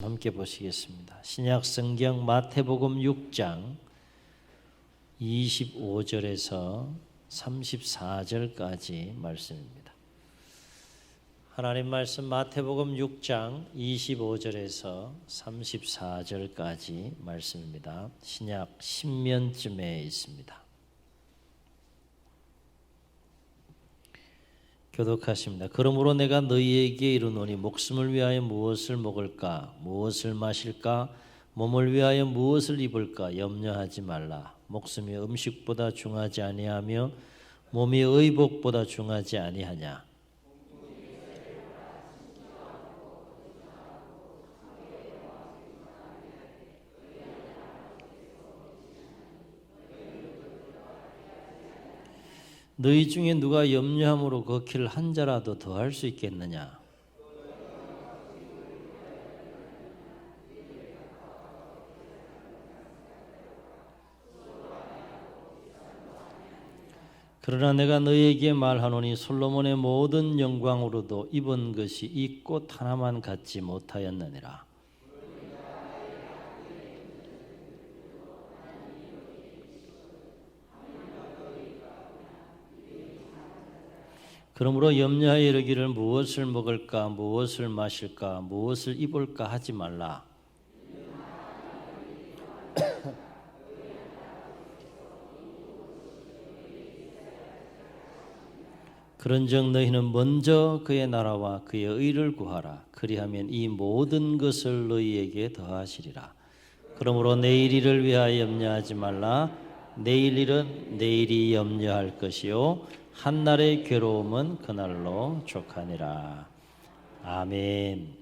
함께 보시겠습니다. 신약 성경 마태복음 6장 25절에서 34절까지 말씀입니다. 하나님 말씀 마태복음 6장 25절에서 34절까지 말씀입니다. 신약 신면쯤에 있습니다. 교독하십니다. 그러므로 내가 너희에게 이르노니 목숨을 위하여 무엇을 먹을까 무엇을 마실까 몸을 위하여 무엇을 입을까 염려하지 말라. 목숨이 음식보다 중하지 아니하며 몸이 의복보다 중하지 아니하냐. 너희 중에 누가 염려함으로 걷기를 한 자라도 더할 수 있겠느냐? 그러나 내가 너희에게 말하노니 솔로몬의 모든 영광으로도 입은 것이 이 꽃 하나만 갖지 못하였느니라. 그러므로 염려하여 이르기를 무엇을 먹을까 무엇을 마실까 무엇을 입을까 하지 말라. 그런즉 너희는 먼저 그의 나라와 그의 의를 구하라. 그리하면 이 모든 것을 너희에게 더하시리라. 그러므로 내일 일을 위하여 염려하지 말라. 내일 일은 내일이 염려할 것이요 한날의 괴로움은 그날로 족하니라. 아멘.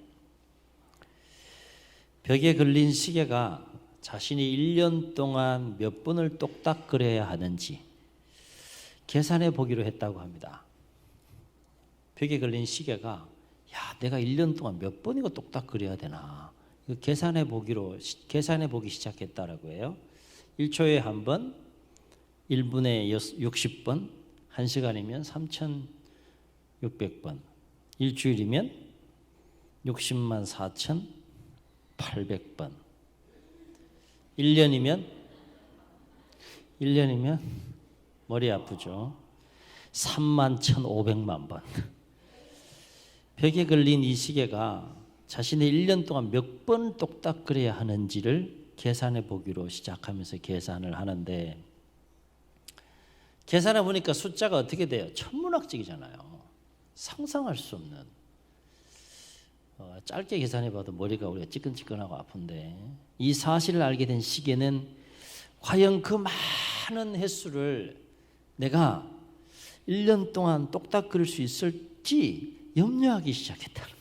벽에 걸린 시계가 자신이 1년 동안 몇 번을 똑딱거려야 하는지 계산해 보기로 했다고 합니다. 벽에 걸린 시계가 내가 1년 동안 몇 번 이거 똑딱거려야 되나 계산해 보기 시작했다라고 해요. 1초에 한 번, 1분에 60번, 1시간이면 3,600번, 일주일이면 60만 4,800번, 1년이면 머리 아프죠. 3만 1,500만 번. 벽에 걸린 이 시계가 자신의 1년 동안 몇 번 똑딱거려야 하는지를 계산해 보기로 시작하면서 계산을 하는데 계산해 보니까 숫자가 어떻게 돼요? 천문학적이잖아요. 상상할 수 없는. 짧게 계산해 봐도 머리가 우리가 찌끈찌끈하고 아픈데 이 사실을 알게 된 시계는 과연 그 많은 횟수를 내가 1년 동안 똑딱거릴 수 있을지 염려하기 시작했다는 거예요.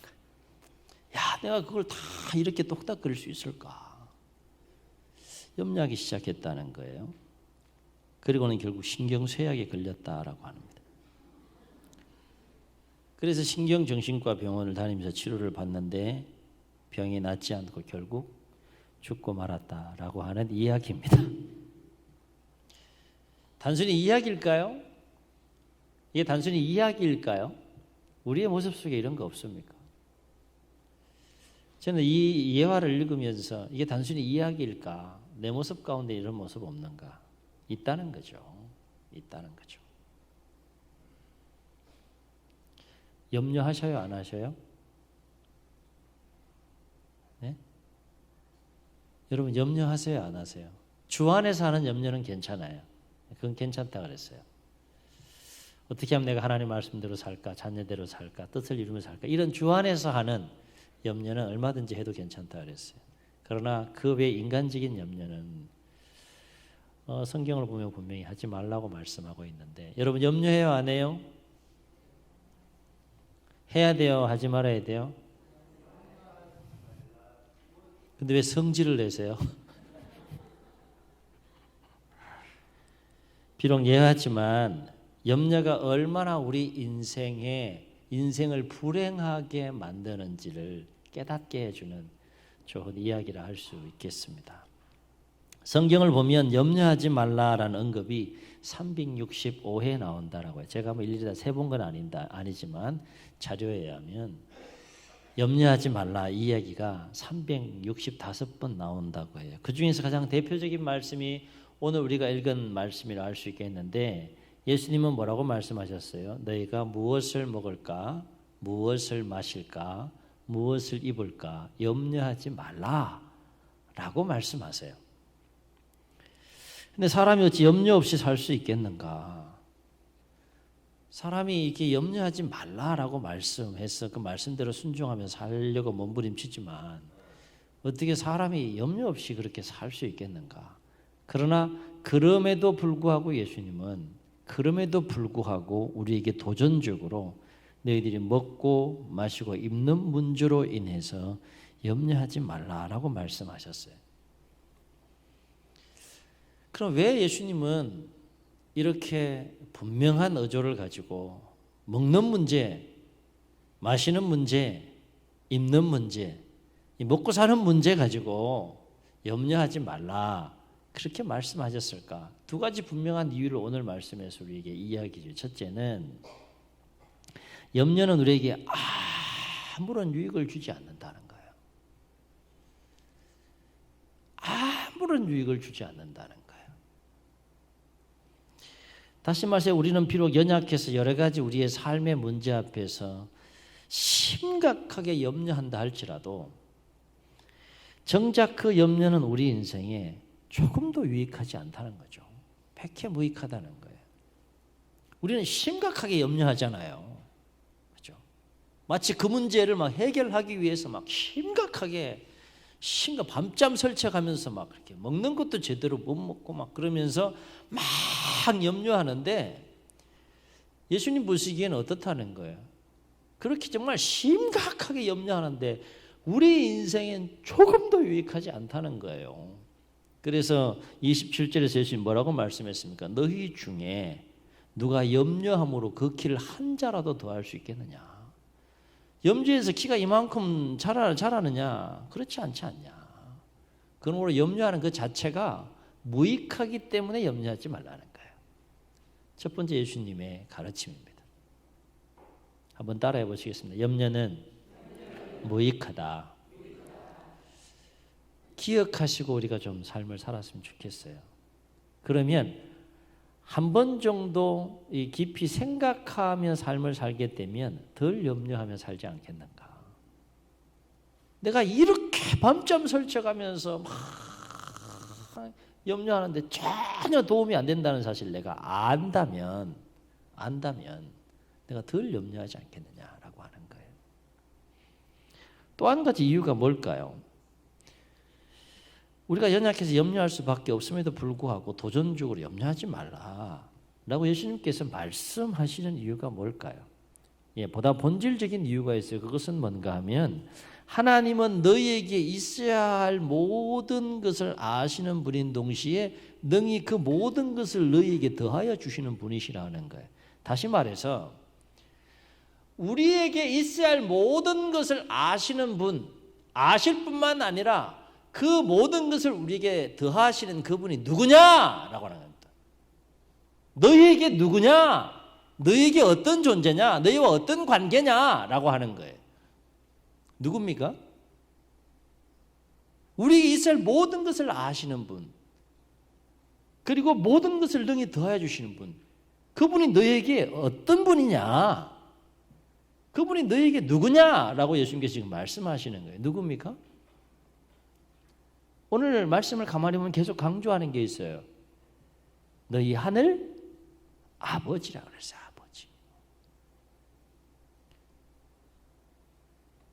내가 그걸 다 이렇게 똑딱거릴 수 있을까? 염려하기 시작했다는 거예요. 그리고는 결국 신경쇠약에 걸렸다라고 합니다. 그래서 신경정신과 병원을 다니면서 치료를 받는데 병이 낫지 않고 결국 죽고 말았다라고 하는 이야기입니다. 단순히 이야기일까요? 이게 단순히 이야기일까요? 우리의 모습 속에 이런 거 없습니까? 저는 이 예화를 읽으면서 이게 단순히 이야기일까? 내 모습 가운데 이런 모습 없는가? 있다는 거죠. 있다는 거죠. 염려하셔요? 안 하셔요? 네? 여러분 염려하세요? 안 하세요? 주 안에서 하는 염려는 괜찮아요. 그건 괜찮다 그랬어요. 어떻게 하면 내가 하나님 말씀대로 살까? 자녀대로 살까? 뜻을 이루며 살까? 이런 주 안에서 하는 염려는 얼마든지 해도 괜찮다 그랬어요. 그러나 그 외 인간적인 염려는 성경을 보면 분명히 하지 말라고 말씀하고 있는데 여러분 염려해요? 안 해요? 해야 돼요? 하지 말아야 돼요? 근데 왜 성질을 내세요? 비록 예하지만 염려가 얼마나 우리 인생을 불행하게 만드는지를 깨닫게 해주는 좋은 이야기라 할 수 있겠습니다. 성경을 보면 염려하지 말라라는 언급이 365회 나온다라고 해요. 제가 뭐 일일이 다 세본 건 아니지만 자료에 의하면 염려하지 말라 이 이야기가 365번 나온다고 해요. 그 중에서 가장 대표적인 말씀이 오늘 우리가 읽은 말씀이라 할 수 있겠는데 예수님은 뭐라고 말씀하셨어요? 너희가 무엇을 먹을까? 무엇을 마실까? 무엇을 입을까? 염려하지 말라 라고 말씀하세요. 근데 사람이 어찌 염려 없이 살 수 있겠는가? 사람이 이렇게 염려하지 말라라고 말씀해서 그 말씀대로 순종하며 살려고 몸부림치지만 어떻게 사람이 염려 없이 그렇게 살 수 있겠는가? 그러나 그럼에도 불구하고 예수님은 그럼에도 불구하고 우리에게 도전적으로 너희들이 먹고 마시고 입는 문제로 인해서 염려하지 말라라고 말씀하셨어요. 그럼 왜 예수님은 이렇게 분명한 의조를 가지고 먹는 문제, 마시는 문제, 입는 문제, 먹고 사는 문제 가지고 염려하지 말라 그렇게 말씀하셨을까? 두 가지 분명한 이유를 오늘 말씀에서 우리에게 이야기죠. 첫째는 염려는 우리에게 아무런 유익을 주지 않는다는 거예요. 아무런 유익을 주지 않는다는 거예요. 다시 말해서 우리는 비록 연약해서 여러 가지 우리의 삶의 문제 앞에서 심각하게 염려한다 할지라도 정작 그 염려는 우리 인생에 조금도 유익하지 않다는 거죠. 백해 무익하다는 거예요. 우리는 심각하게 염려하잖아요. 그렇죠? 마치 그 문제를 막 해결하기 위해서 막 심각하게 밤잠 설쳐가면서 막 그렇게 먹는 것도 제대로 못 먹고 막 그러면서 막 염려하는데 예수님 보시기에는 어떻다는 거예요? 그렇게 정말 심각하게 염려하는데 우리 인생엔 조금도 유익하지 않다는 거예요. 그래서 27절에서 예수님 뭐라고 말씀했습니까? 너희 중에 누가 염려함으로 그 키를 한 자라도 더할 수 있겠느냐? 염려해서 키가 이만큼 자라느냐? 그렇지 않지 않냐? 그러므로 염려하는 그 자체가 무익하기 때문에 염려하지 말라는 거예요. 첫 번째 예수님의 가르침입니다. 한번 따라해 보시겠습니다. 염려는 무익하다. 기억하시고 우리가 좀 삶을 살았으면 좋겠어요. 그러면 한 번 정도 깊이 생각하며 삶을 살게 되면 덜 염려하며 살지 않겠는가? 내가 이렇게 밤잠 설쳐가면서 막 염려하는데 전혀 도움이 안 된다는 사실 내가 안다면 내가 덜 염려하지 않겠느냐라고 하는 거예요. 또 한 가지 이유가 뭘까요? 우리가 연약해서 염려할 수밖에 없음에도 불구하고 도전적으로 염려하지 말라라고 예수님께서 말씀하시는 이유가 뭘까요? 보다 본질적인 이유가 있어요. 그것은 뭔가 하면 하나님은 너희에게 있어야 할 모든 것을 아시는 분인 동시에 능히 그 모든 것을 너희에게 더하여 주시는 분이시라는 거예요. 다시 말해서 우리에게 있어야 할 모든 것을 아시는 분, 아실 뿐만 아니라 그 모든 것을 우리에게 더하시는 그분이 누구냐라고 하는 겁니다. 너희에게 누구냐? 너희에게 어떤 존재냐? 너희와 어떤 관계냐라고 하는 거예요. 누굽니까? 우리에게 있을 모든 것을 아시는 분, 그리고 모든 것을 능히 더해 주시는 분, 그분이 너희에게 어떤 분이냐? 그분이 너희에게 누구냐라고 예수님께서 지금 말씀하시는 거예요. 누굽니까? 오늘 말씀을 가만히 보면 계속 강조하는 게 있어요. 너희 하늘 아버지라고 그랬어요. 아버지.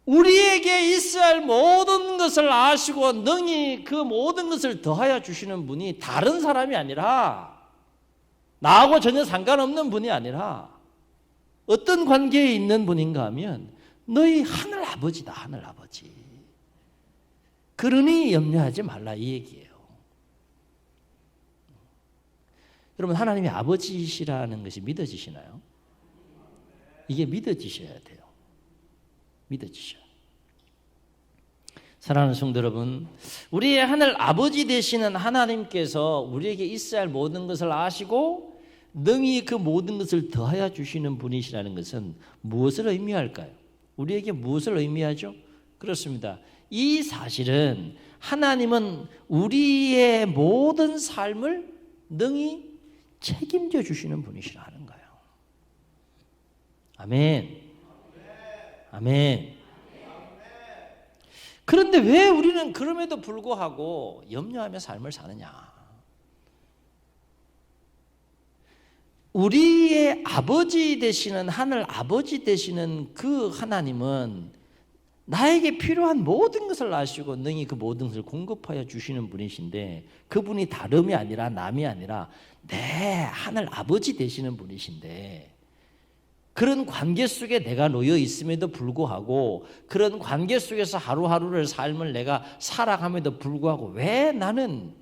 우리에게 있어야 할 모든 것을 아시고 능히 그 모든 것을 더하여 주시는 분이 다른 사람이 아니라 나하고 전혀 상관없는 분이 아니라 어떤 관계에 있는 분인가 하면 너희 하늘 아버지다. 하늘 아버지. 그러니 염려하지 말라 이 얘기예요. 여러분 하나님이 아버지시라는 것이 믿어지시나요? 이게 믿어지셔야 돼요. 믿어지셔야 돼요. 사랑하는 성도 여러분, 우리의 하늘 아버지 되시는 하나님께서 우리에게 있어야 할 모든 것을 아시고 능히 그 모든 것을 더하여 주시는 분이시라는 것은 무엇을 의미할까요? 우리에게 무엇을 의미하죠? 그렇습니다. 이 사실은 하나님은 우리의 모든 삶을 능히 책임져 주시는 분이시라는 거예요. 아멘. 아멘. 그런데 왜 우리는 그럼에도 불구하고 염려하며 삶을 사느냐? 우리의 아버지 되시는 하늘 아버지 되시는 그 하나님은 나에게 필요한 모든 것을 아시고 능히 그 모든 것을 공급하여 주시는 분이신데, 그분이 다름이 아니라 남이 아니라 내 하늘 아버지 되시는 분이신데, 그런 관계 속에 내가 놓여 있음에도 불구하고, 그런 관계 속에서 하루하루를 삶을 내가 살아감에도 불구하고 왜 나는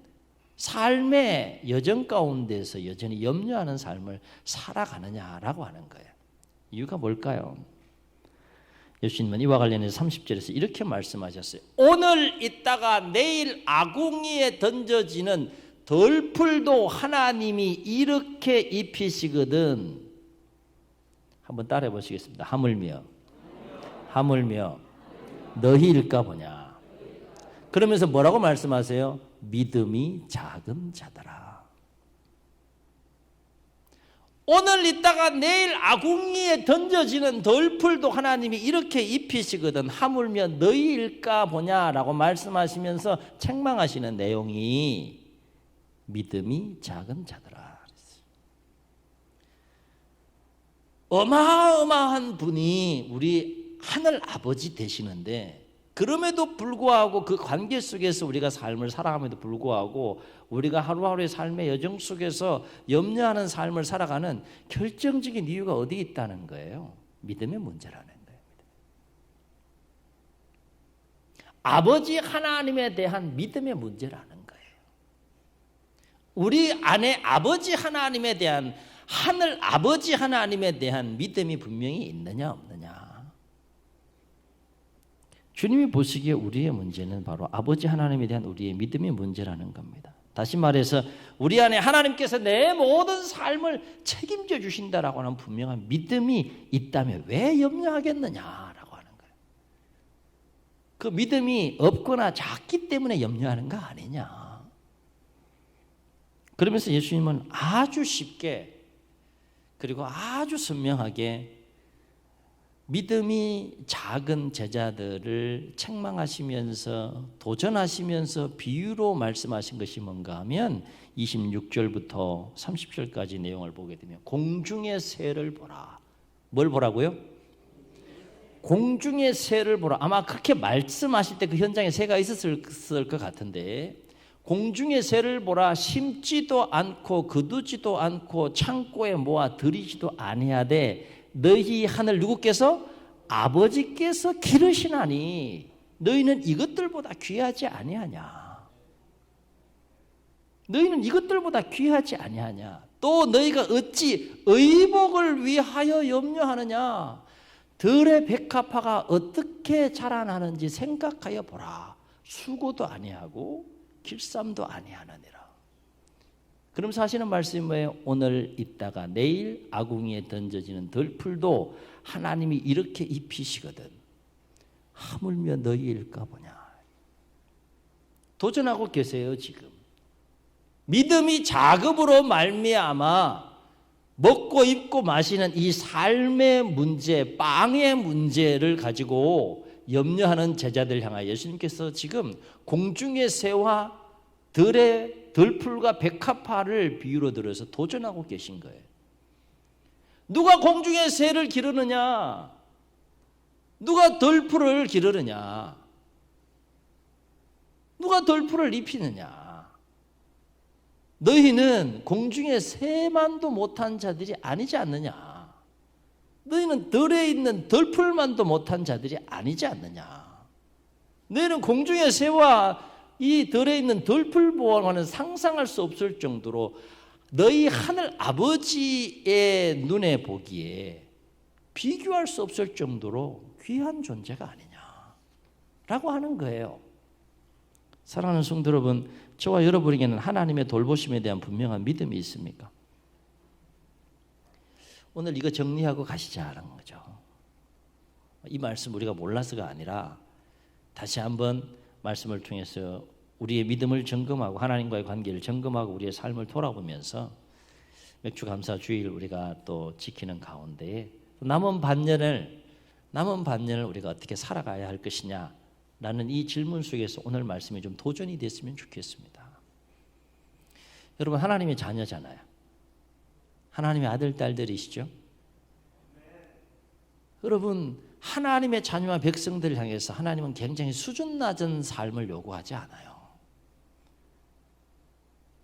삶의 여정 가운데서 여전히 염려하는 삶을 살아가느냐라고 하는 거예요. 이유가 뭘까요? 예수님은 이와 관련해서 30절에서 이렇게 말씀하셨어요. 오늘 있다가 내일 아궁이에 던져지는 덜풀도 하나님이 이렇게 입히시거든. 한번 따라해 보시겠습니다. 하물며 너희일까 보냐. 그러면서 뭐라고 말씀하세요? 믿음이 작은 자들아. 오늘 있다가 내일 아궁이에 던져지는 덜풀도 하나님이 이렇게 입히시거든. 하물며 너희일까 보냐라고 말씀하시면서 책망하시는 내용이 믿음이 작은 자들아. 어마어마한 분이 우리 하늘 아버지 되시는데, 그럼에도 불구하고 그 관계 속에서 우리가 삶을 살아감에도 불구하고 우리가 하루하루의 삶의 여정 속에서 염려하는 삶을 살아가는 결정적인 이유가 어디 있다는 거예요? 믿음의 문제라는 거예요. 아버지 하나님에 대한 믿음의 문제라는 거예요. 우리 안에 아버지 하나님에 대한, 하늘 아버지 하나님에 대한 믿음이 분명히 있느냐 없느냐. 주님이 보시기에 우리의 문제는 바로 아버지 하나님에 대한 우리의 믿음의 문제라는 겁니다. 다시 말해서 우리 안에 하나님께서 내 모든 삶을 책임져 주신다라고 하는 분명한 믿음이 있다면 왜 염려하겠느냐라고 하는 거예요. 그 믿음이 없거나 작기 때문에 염려하는 거 아니냐. 그러면서 예수님은 아주 쉽게 그리고 아주 선명하게 믿음이 작은 제자들을 책망하시면서 도전하시면서 비유로 말씀하신 것이 뭔가 하면 26절부터 30절까지 내용을 보게 되면 공중의 새를 보라. 뭘 보라고요? 공중의 새를 보라. 아마 그렇게 말씀하실 때 그 현장에 새가 있었을 것 같은데, 공중의 새를 보라. 심지도 않고 거두지도 않고 창고에 모아 들이지도 아니하되 너희 하늘 누구께서? 아버지께서 기르시나니 너희는 이것들보다 귀하지 아니하냐. 너희는 이것들보다 귀하지 아니하냐. 또 너희가 어찌 의복을 위하여 염려하느냐. 들의 백합화가 어떻게 자라나는지 생각하여 보라. 수고도 아니하고 길쌈도 아니하느니라. 그러면서 하시는 말씀이 뭐예요? 오늘 있다가 내일 아궁이에 던져지는 덜풀도 하나님이 이렇게 입히시거든. 하물며 너희일까 보냐. 도전하고 계세요 지금. 믿음이 자급으로 말미암아 먹고 입고 마시는 이 삶의 문제, 빵의 문제를 가지고 염려하는 제자들 향하여 예수님께서 지금 공중의 새와 들의 덜풀과 백합화를 비유로 들어서 도전하고 계신 거예요. 누가 공중의 새를 기르느냐? 누가 덜풀을 기르느냐? 누가 덜풀을 입히느냐? 너희는 공중의 새만도 못한 자들이 아니지 않느냐? 너희는 들에 있는 덜풀만도 못한 자들이 아니지 않느냐? 너희는 공중의 새와 이 들에 있는 덜풀보와는 상상할 수 없을 정도로 너희 하늘 아버지의 눈에 보기에 비교할 수 없을 정도로 귀한 존재가 아니냐라고 하는 거예요. 사랑하는 성도 여러분, 저와 여러분에게는 하나님의 돌보심에 대한 분명한 믿음이 있습니까? 오늘 이거 정리하고 가시자는 거죠. 이 말씀 우리가 몰라서가 아니라 다시 한번 말씀을 통해서 우리의 믿음을 점검하고 하나님과의 관계를 점검하고 우리의 삶을 돌아보면서 맥주 감사 주일 우리가 또 지키는 가운데에 남은 반년을 우리가 어떻게 살아가야 할 것이냐라는 이 질문 속에서 오늘 말씀이 좀 도전이 됐으면 좋겠습니다. 여러분, 하나님의 자녀잖아요. 하나님의 아들, 딸들이시죠. 여러분, 하나님의 자녀와 백성들을 향해서 하나님은 굉장히 수준 낮은 삶을 요구하지 않아요.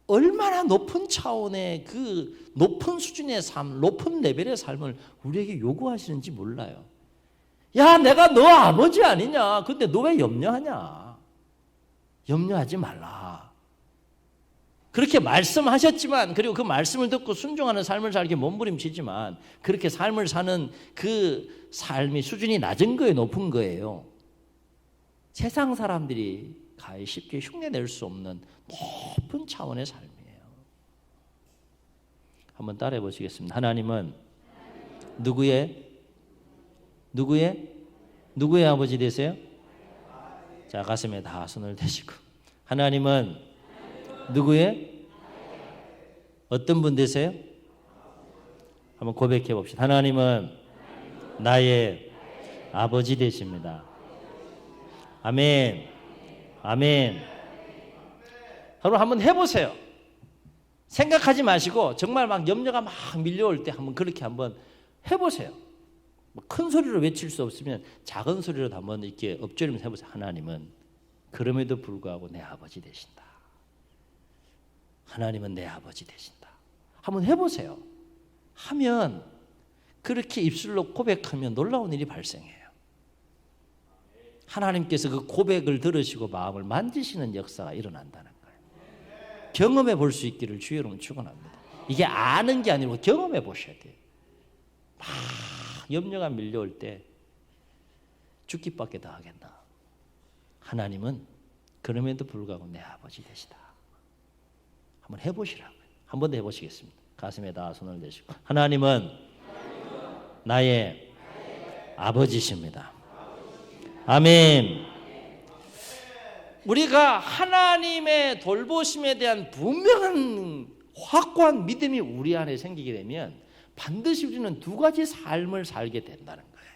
얼마나 높은 차원의 그 높은 수준의 삶, 높은 레벨의 삶을 우리에게 요구하시는지 몰라요. 야, 내가 너 아버지 아니냐? 근데 너 왜 염려하냐? 염려하지 말라. 그렇게 말씀하셨지만, 그리고 그 말씀을 듣고 순종하는 삶을 살기 몸부림치지만, 그렇게 삶을 사는 그 삶이 수준이 낮은 거예요, 높은 거예요. 세상 사람들이 가히 쉽게 흉내낼 수 없는 높은 차원의 삶이에요. 한번 따라해 보시겠습니다. 하나님은 누구의 아버지 되세요? 자, 가슴에 다 손을 대시고, 하나님은 누구의 어떤 분 되세요? 한번 고백해 봅시다. 하나님은 나의 아버지 되십니다. 아멘. 아멘. 여러분, 한번 해보세요. 생각하지 마시고 정말 막 염려가 막 밀려올 때 한번 그렇게 한번 해보세요. 큰 소리로 외칠 수 없으면 작은 소리로 한번 이렇게 엎드리면서 해보세요. 하나님은 그럼에도 불구하고 내 아버지 되신다. 하나님은 내 아버지 되신다. 한번 해보세요. 하면 그렇게 입술로 고백하면 놀라운 일이 발생해요. 하나님께서 그 고백을 들으시고 마음을 만지시는 역사가 일어난다는 거예요. 경험해 볼 수 있기를 주의 이름으로 축원합니다. 이게 아는 게 아니고 경험해 보셔야 돼요. 막 염려가 밀려올 때 죽기밖에 더 하겠나. 하나님은 그럼에도 불구하고 내 아버지 되시다. 한번 해보시라고요. 한 번 더 해보시겠습니다. 가슴에다 손을 대시고, 하나님은 나의 아버지십니다. 아멘. 우리가 하나님의 돌보심에 대한 분명한 확고한 믿음이 우리 안에 생기게 되면 반드시 우리는 두 가지 삶을 살게 된다는 거예요.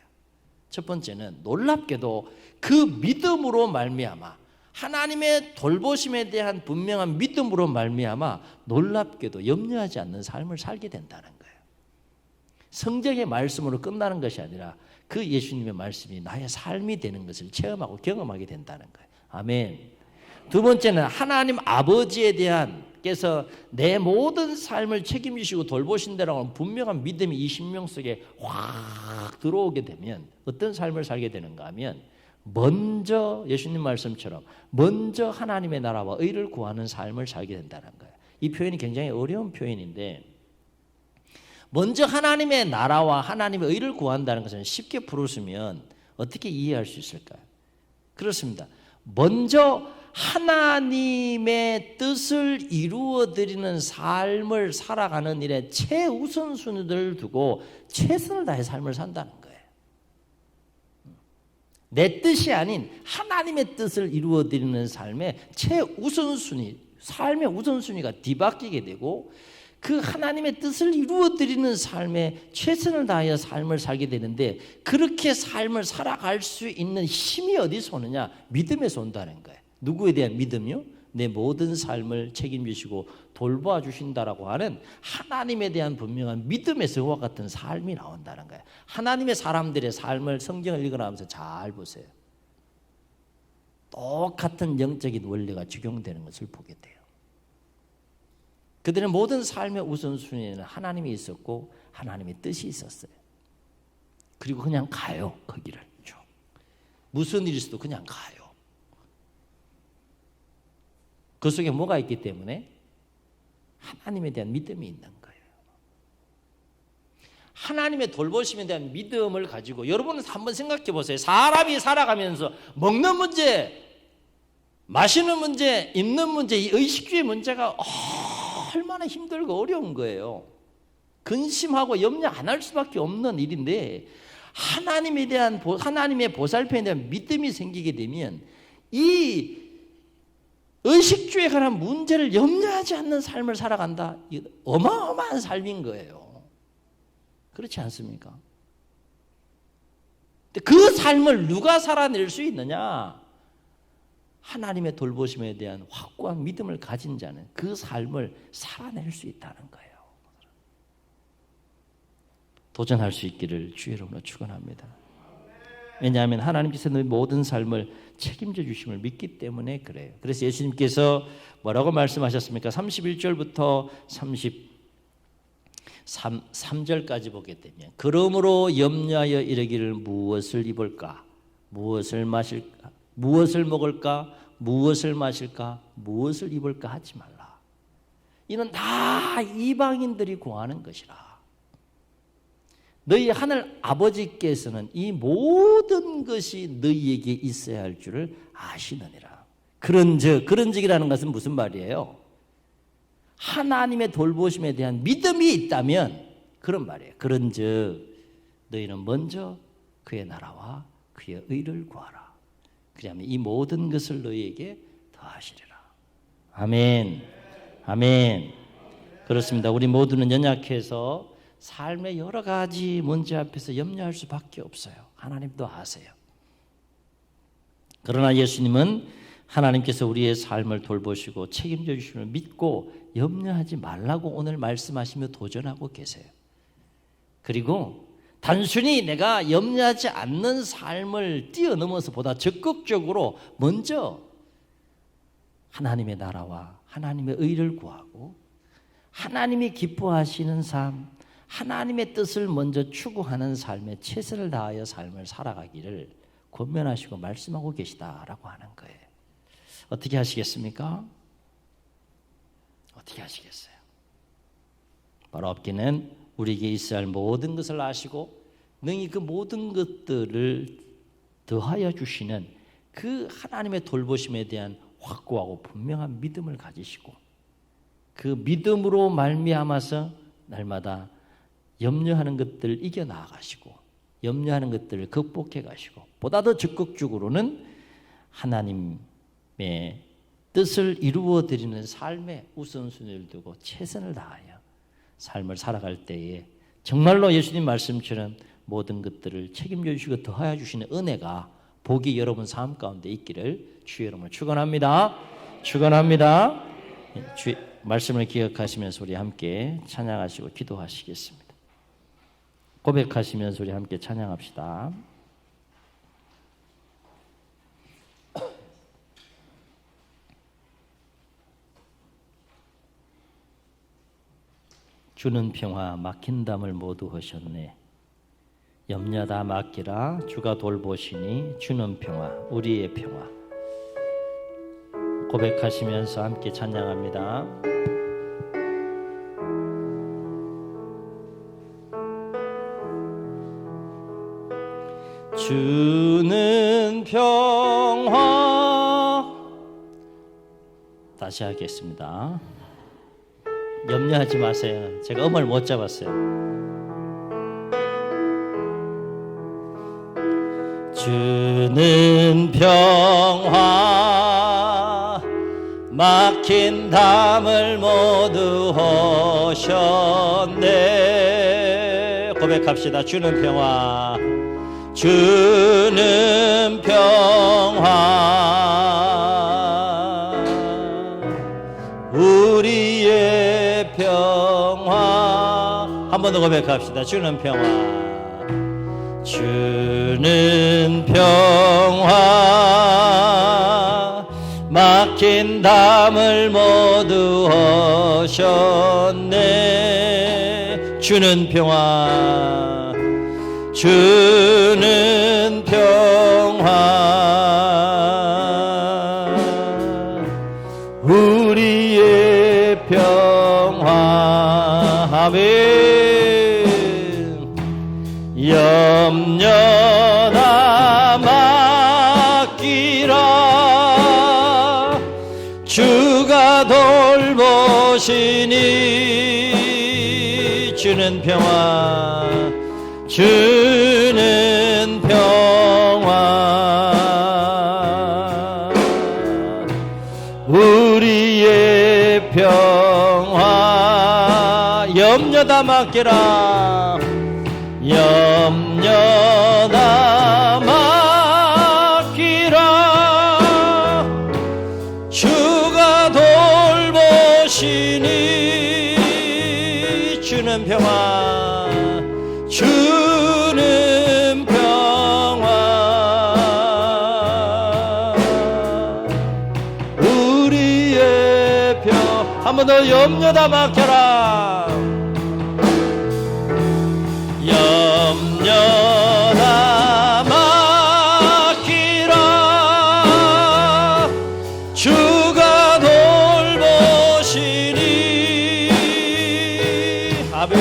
첫 번째는 놀랍게도 그 믿음으로 말미암아, 하나님의 돌보심에 대한 분명한 믿음으로 말미암아 놀랍게도 염려하지 않는 삶을 살게 된다는 거예요. 성경의 말씀으로 끝나는 것이 아니라 그 예수님의 말씀이 나의 삶이 되는 것을 체험하고 경험하게 된다는 거예요. 아멘. 두 번째는 하나님 아버지에 대한 께서 내 모든 삶을 책임지시고 돌보신다라고 하는 분명한 믿음이 이 심령 속에 확 들어오게 되면 어떤 삶을 살게 되는가 하면, 먼저 예수님 말씀처럼 먼저 하나님의 나라와 의를 구하는 삶을 살게 된다는 거예요. 이 표현이 굉장히 어려운 표현인데, 먼저 하나님의 나라와 하나님의 의를 구한다는 것은 쉽게 풀었으면 어떻게 이해할 수 있을까요? 그렇습니다. 먼저 하나님의 뜻을 이루어드리는 삶을 살아가는 일에 최우선순위를 두고 최선을 다해 삶을 산다는 거예요. 내 뜻이 아닌 하나님의 뜻을 이루어드리는 삶의 최우선순위, 삶의 우선순위가 뒤바뀌게 되고, 그 하나님의 뜻을 이루어드리는 삶에 최선을 다하여 삶을 살게 되는데, 그렇게 삶을 살아갈 수 있는 힘이 어디서 오느냐? 믿음에서 온다는 거예요. 누구에 대한 믿음이요? 내 모든 삶을 책임지시고 돌보아 주신다라고 하는 하나님에 대한 분명한 믿음에서 그와 같은 삶이 나온다는 거예요. 하나님의 사람들의 삶을 성경을 읽어나가면서 잘 보세요. 똑같은 영적인 원리가 적용되는 것을 보게 돼요. 그들의 모든 삶의 우선순위에는 하나님이 있었고 하나님의 뜻이 있었어요. 그리고 그냥 가요. 거기를 쭉. 무슨 일이 있어도 그냥 가요. 그 속에 뭐가 있기 때문에? 하나님에 대한 믿음이 있는 거예요. 하나님의 돌보심에 대한 믿음을 가지고 여러분은 한번 생각해 보세요. 사람이 살아가면서 먹는 문제, 마시는 문제, 입는 문제, 이 의식주의 문제가 얼마나 힘들고 어려운 거예요. 근심하고 염려 안 할 수밖에 없는 일인데, 하나님에 대한 하나님의 보살핌에 대한 믿음이 생기게 되면 이 의식주에 관한 문제를 염려하지 않는 삶을 살아간다. 어마어마한 삶인 거예요. 그렇지 않습니까? 그 삶을 누가 살아낼 수 있느냐? 하나님의 돌보심에 대한 확고한 믿음을 가진 자는 그 삶을 살아낼 수 있다는 거예요. 도전할 수 있기를 주의 이름으로 축원합니다. 왜냐하면 하나님께서 너희 모든 삶을 책임져 주심을 믿기 때문에 그래요. 그래서 예수님께서 뭐라고 말씀하셨습니까? 31절부터 33절까지 보게 되면 그러므로 염려하여 이르기를 무엇을 입을까? 무엇을 마실까? 무엇을 먹을까? 무엇을 마실까? 무엇을 입을까? 하지 말라. 이는 다 이방인들이 구하는 것이라. 너희 하늘 아버지께서는 이 모든 것이 너희에게 있어야 할 줄을 아시느니라. 그런즉이라는 것은 무슨 말이에요? 하나님의 돌보심에 대한 믿음이 있다면 그런 말이에요. 그런즉 너희는 먼저 그의 나라와 그의 의를 구하라. 그러면 이 모든 것을 너희에게 더하시리라. 아멘. 아멘. 그렇습니다. 우리 모두는 연약해서 삶의 여러 가지 문제 앞에서 염려할 수밖에 없어요. 하나님도 아세요. 그러나 예수님은 하나님께서 우리의 삶을 돌보시고 책임져 주심을 믿고 염려하지 말라고 오늘 말씀하시며 도전하고 계세요. 그리고 단순히 내가 염려하지 않는 삶을 뛰어넘어서 보다 적극적으로 먼저 하나님의 나라와 하나님의 의를 구하고 하나님이 기뻐하시는 삶, 하나님의 뜻을 먼저 추구하는 삶에 최선을 다하여 삶을 살아가기를 권면하시고 말씀하고 계시다라고 하는 거예요. 어떻게 하시겠습니까? 어떻게 하시겠어요? 바로 앞에는 우리에게 있어야 할 모든 것을 아시고 능히 그 모든 것들을 더하여 주시는 그 하나님의 돌보심에 대한 확고하고 분명한 믿음을 가지시고 그 믿음으로 말미암아서 날마다 염려하는 것들을 이겨나가시고 염려하는 것들을 극복해 가시고 보다 더 적극적으로는 하나님의 뜻을 이루어 드리는 삶에 우선순위를 두고 최선을 다하여 삶을 살아갈 때에 정말로 예수님 말씀처럼 모든 것들을 책임져 주시고 더하여 주시는 은혜가 복이 여러분 삶 가운데 있기를 주의 이름으로 축원합니다. 축원합니다. 주의 말씀을 기억하시면서 우리 함께 찬양하시고 기도하시겠습니다. 고백하시면서 우리 함께 찬양합시다. 주는 평화 막힌 담을 모두 허셨네. 염려 다 맡기라 주가 돌보시니 주는 평화 우리의 평화. 고백하시면서 함께 찬양합니다. 주는 평화. 다시 하겠습니다. 염려하지 마세요. 제가 음을 못 잡았어요. 주는 평화 막힌 담을 모두 허셨네. 고백합시다. 주는 평화 주는 평화 우리의 평화. 한 번 더 고백합시다. 주는 평화 주는 평화 막힌 담을 모두 허셨네. 주는 평화 주는 평화 우리의 평화. 아멘. 염려 다 맡기라 주가 돌보시니 주는 평화 주는 우리의 평화 염려다 맡겨라 염려다 맡기라 주가 돌보시니 주는 평화 주는 평화 우리의 평 한 번 더 염려다 맡겨라 염려다 맡기라 주가 돌보시니 아멘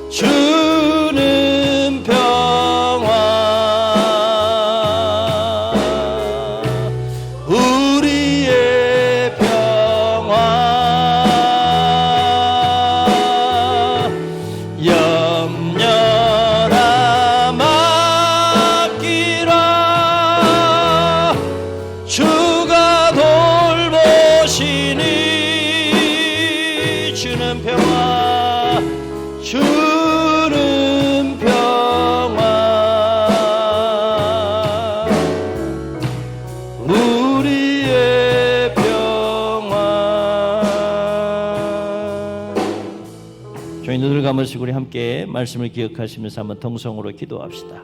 주는 평화 우리의 평화 염려다 맡기라 주가 돌보시니 주는 평화 주는 평화 우리의 평화 저희 눈을 감으시고 우리 함께 말씀을 기억하시면서 한번 통성으로 기도합시다.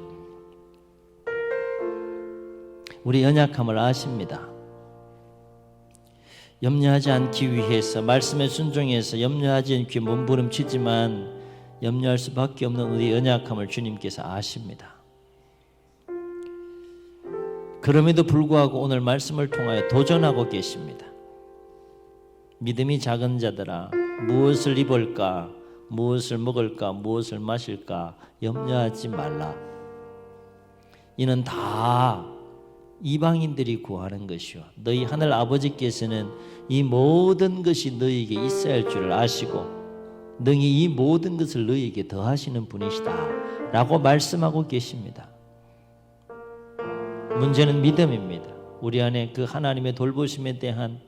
우리 연약함을 아십니다. 염려하지 않기 위해서 말씀에 순종해서 염려하지 않기 위해 몸부림치지만 염려할 수밖에 없는 우리 연약함을 주님께서 아십니다. 그럼에도 불구하고 오늘 말씀을 통하여 도전하고 계십니다. 믿음이 작은 자들아 무엇을 입을까 무엇을 먹을까 무엇을 마실까 염려하지 말라. 이는 다 이방인들이 구하는 것이요 너희 하늘 아버지께서는 이 모든 것이 너희에게 있어야 할 줄을 아시고 능히 이 모든 것을 너희에게 더하시는 분이시다 라고 말씀하고 계십니다. 문제는 믿음입니다. 우리 안에 그 하나님의 돌보심에 대한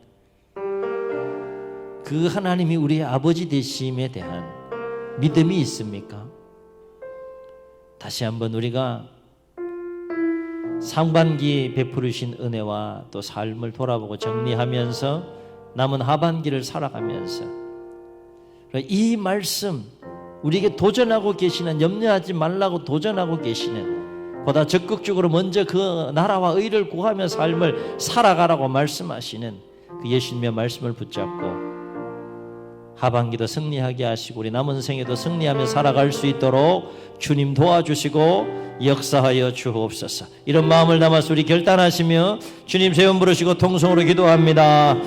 그 하나님이 우리의 아버지 되심에 대한 믿음이 있습니까? 다시 한번 우리가 상반기 베푸르신 은혜와 또 삶을 돌아보고 정리하면서 남은 하반기를 살아가면서 이 말씀 우리에게 도전하고 계시는 염려하지 말라고 도전하고 계시는 보다 적극적으로 먼저 그 나라와 의를 구하며 삶을 살아가라고 말씀하시는 그 예수님의 말씀을 붙잡고 하반기도 승리하게 하시고 우리 남은 생에도 승리하며 살아갈 수 있도록 주님 도와주시고 역사하여 주옵소서. 이런 마음을 담아서 우리 결단하시며 주님 세 번 부르시고 통성으로 기도합니다.